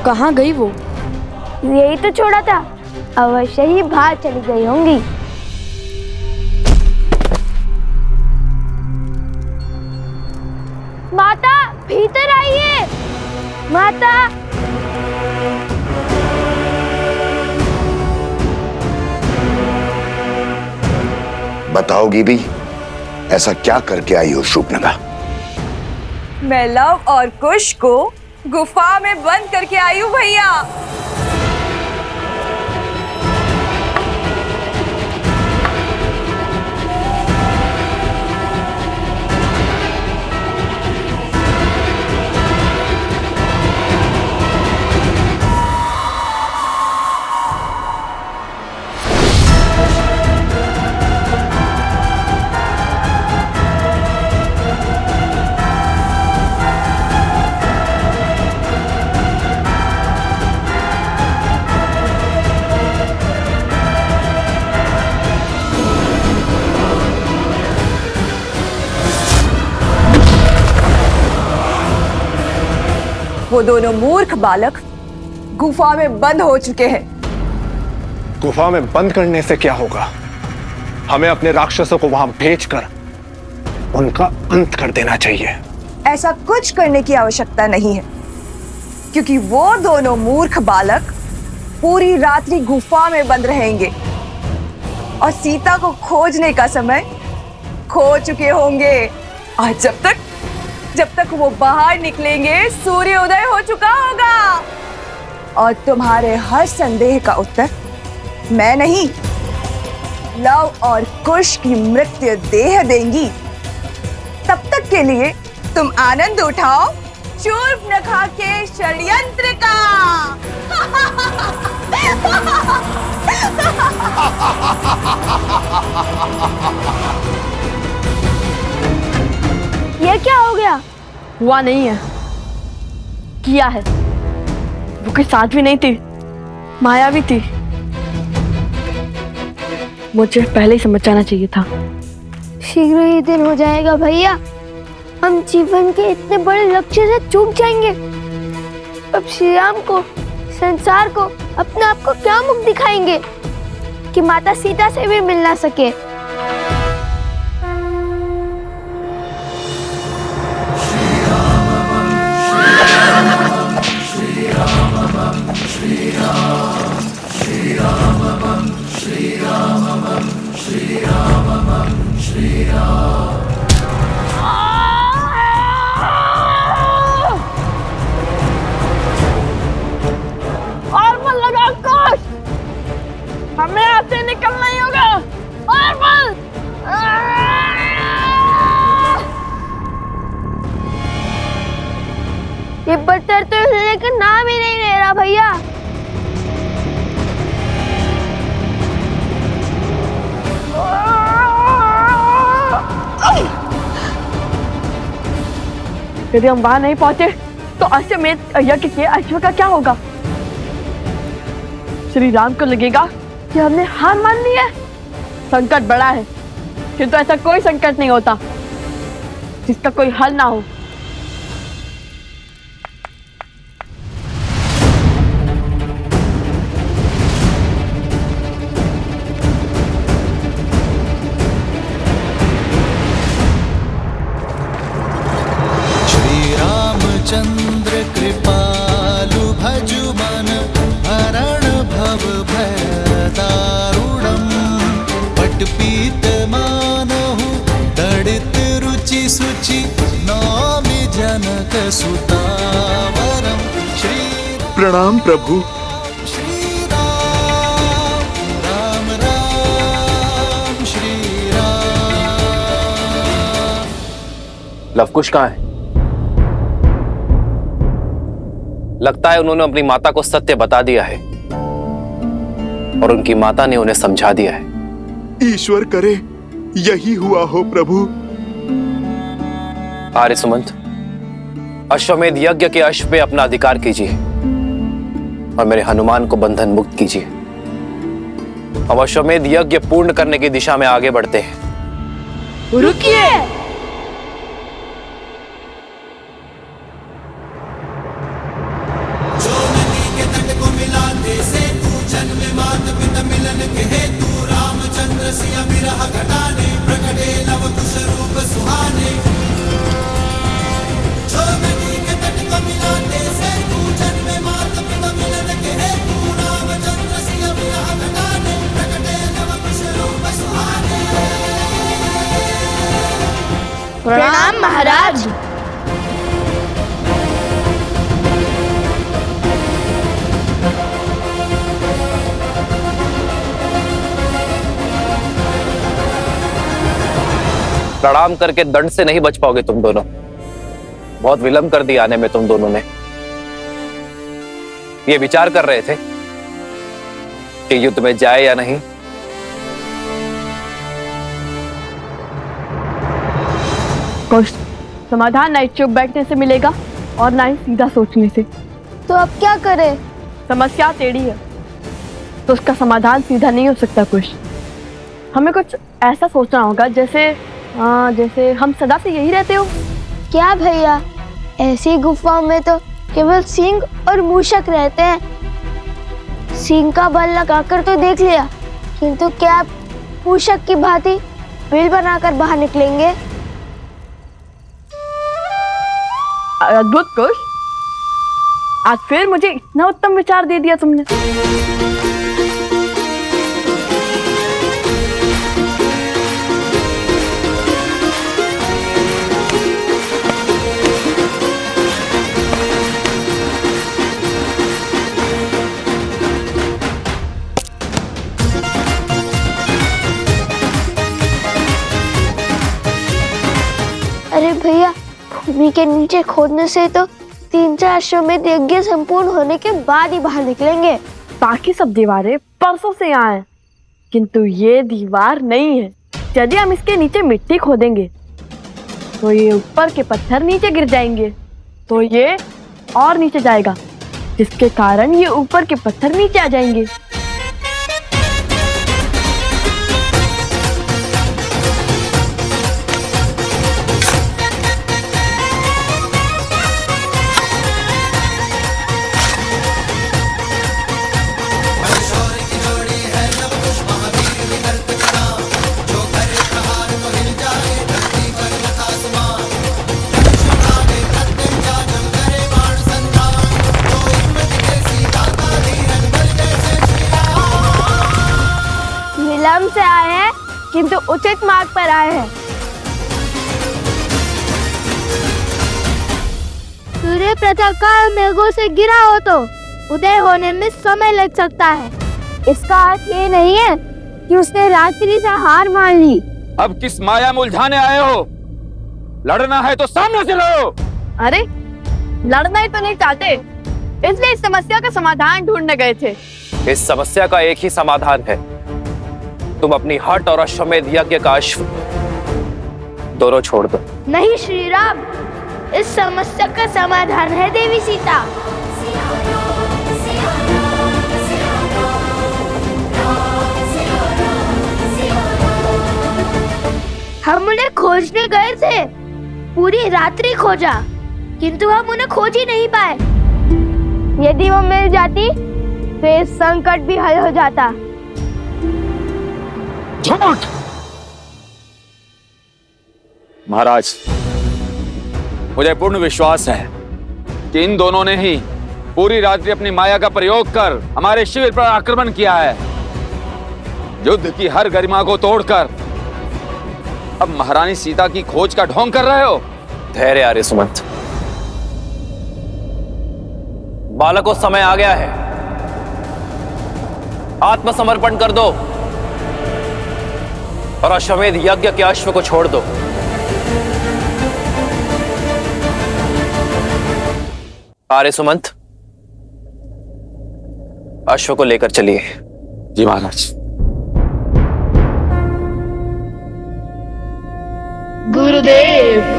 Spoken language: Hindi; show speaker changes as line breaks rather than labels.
कहाँ गई वो?
यही तो छोड़ा था, अवश्य ही बाहर चली गई होंगी। माता, भीतर आइए। माता।
बताओगी भी, ऐसा क्या करके आई हो शूर्पणखा?
मैं लव और कुश को गुफा में बंद करके आई हूँ भैया। वो दोनों मूर्ख बालक गुफा में बंद हो चुके हैं।
गुफा में बंद करने से क्या होगा? हमें अपने राक्षसों को वहां भेजकर उनका अंत कर देना चाहिए।
ऐसा कुछ करने की आवश्यकता नहीं है, क्योंकि वो दोनों मूर्ख बालक पूरी रात्रि गुफा में बंद रहेंगे और सीता को खोजने का समय खो चुके होंगे। और जब तक वो बाहर निकलेंगे, सूर्योदय हो चुका होगा। और तुम्हारे हर संदेह का उत्तर मैं नहीं, लव और कुश की मृत्यु देह देंगी। तब तक के लिए तुम आनंद उठाओ शूर्पणखा के षड्यंत्र का।
ये क्या हो गया?
हुआ नहीं है, किया है। वो कोई साध्वी नहीं थी, मायावी थी। मुझे पहले ही समझ जाना चाहिए था।
शीघ्र ही दिन हो जाएगा भैया, हम जीवन के इतने बड़े लक्ष्य से चूक जाएंगे। अब श्री राम को, संसार को, अपने आप को क्या मुख दिखाएंगे कि माता सीता से भी मिल ना सके।
और बल लगा कुश, हमें यहाँ से निकलना ही होगा। और बल।
ये बटर तो हिलने का नाम ही नहीं ले रहा भैया।
यदि हम वहां नहीं पहुंचे तो अश्वमेध यज्ञ के अश्व का क्या होगा? श्री राम को लगेगा कि हमने हार मान ली है। संकट बड़ा है, किंतु ऐसा कोई संकट नहीं होता जिसका कोई हल ना हो।
चंद्र कृपालु भजु मन हरण भव भय दारुणम पटपीत मानहु दड़ित रुचि सुचि नौमि जनक सुतावरम। श्री
प्रणाम प्रभु।
श्री राम राम राम श्री राम।
लवकुश कहाँ है? लगता है उन्होंने अपनी माता को सत्य बता दिया है और उनकी माता ने उन्हें समझा दिया है।
ईश्वर करे यही हुआ हो प्रभु।
आर्य सुमंत, अश्वमेध यज्ञ के अश्व पे अपना अधिकार कीजिए और मेरे हनुमान को बंधन मुक्त कीजिए। अब अश्वमेध यज्ञ पूर्ण करने की दिशा में आगे बढ़ते हैं।
रुकिए।
जो नहीं मिलन के हेतु रामचंद्र सिया विरह घटाने प्रकटे लव कुश रूप सुहाने जो नदी के तट को मिलाते से तू जन्मे मात पिता मिलन के हेतु रामचंद्र सिया विरह घटाने प्रकटे लव कुश रूप सुहाने।
प्रणाम महाराज।
प्रणाम करके दंड से नहीं बच पाओगे तुम दोनों। बहुत विलंब कर दिया आने में तुम दोनों ने। ये विचार कर रहे थे कि युद्ध में जाए या नहीं।
कुछ समाधान ना ही चुप बैठने से मिलेगा और ना ही सीधा सोचने से।
तो अब क्या करें?
समस्या टेढ़ी है तो उसका समाधान सीधा नहीं हो सकता। कुछ हमें कुछ ऐसा सोचना होगा जैसे जैसे हम सदा से यही रहते हो।
क्या भैया, ऐसी गुफाओं में तो केवल सिंह और मूषक रहते हैं। सिंह का बल लगाकर तो देख लिया, किंतु क्या आप मूषक की भांति बिल बनाकर बाहर निकलेंगे?
अद्भुत कुश, आज फिर मुझे इतना उत्तम विचार दे दिया तुमने।
अरे भैया, भूमि के नीचे खोदने से तो 3-4 अश्वमेध यज्ञ संपूर्ण होने के बाद ही बाहर निकलेंगे।
बाकी सब दीवारें परसों से यहाँ हैं, किंतु ये दीवार नहीं है। यदि हम इसके नीचे मिट्टी खोदेंगे तो ये ऊपर के पत्थर नीचे गिर जाएंगे, तो ये और नीचे जाएगा, जिसके कारण ये ऊपर के पत्थर नीचे आ जाएंगे।
विलंब से आए हैं किंतु उचित मार्ग पर आए हैं। सूर्य प्रातःकाल मेघों से गिरा हो तो उदय होने में समय लग सकता है। इसका अर्थ ये नहीं है कि उसने रात्रि से हार मान ली।
अब किस माया में उलझाने आए हो? लड़ना है तो सामने से लड़ो।
अरे लड़ना ही तो नहीं चाहते, इसलिए इस समस्या का समाधान ढूंढने गए थे।
इस समस्या का एक ही समाधान है, तुम अपनी हट और अश्वमेध यज्ञ का अश्व दोनों छोड़ दो।
नहीं श्री राम, इस समस्या का समाधान है देवी सीता। हम उन्हें खोजने गए थे, पूरी रात्रि खोजा, किंतु हम उन्हें खोज ही नहीं पाए। यदि वो मिल जाती तो ये संकट भी हल हो जाता।
झूठ! महाराज, मुझे पूर्ण विश्वास है कि इन दोनों ने ही पूरी रात्रि अपनी माया का प्रयोग कर हमारे शिविर पर आक्रमण किया है। युद्ध की हर गरिमा को तोड़कर अब महारानी सीता की खोज का ढोंग कर रहे हो।
धैर्य आर्य सुमंत, बालकों समय आ गया है, आत्मसमर्पण कर दो और अश्वमेध यज्ञ के अश्व को छोड़ दो। आर्य सुमंत, अश्व को लेकर चलिए।
जी महाराज।
गुरुदेव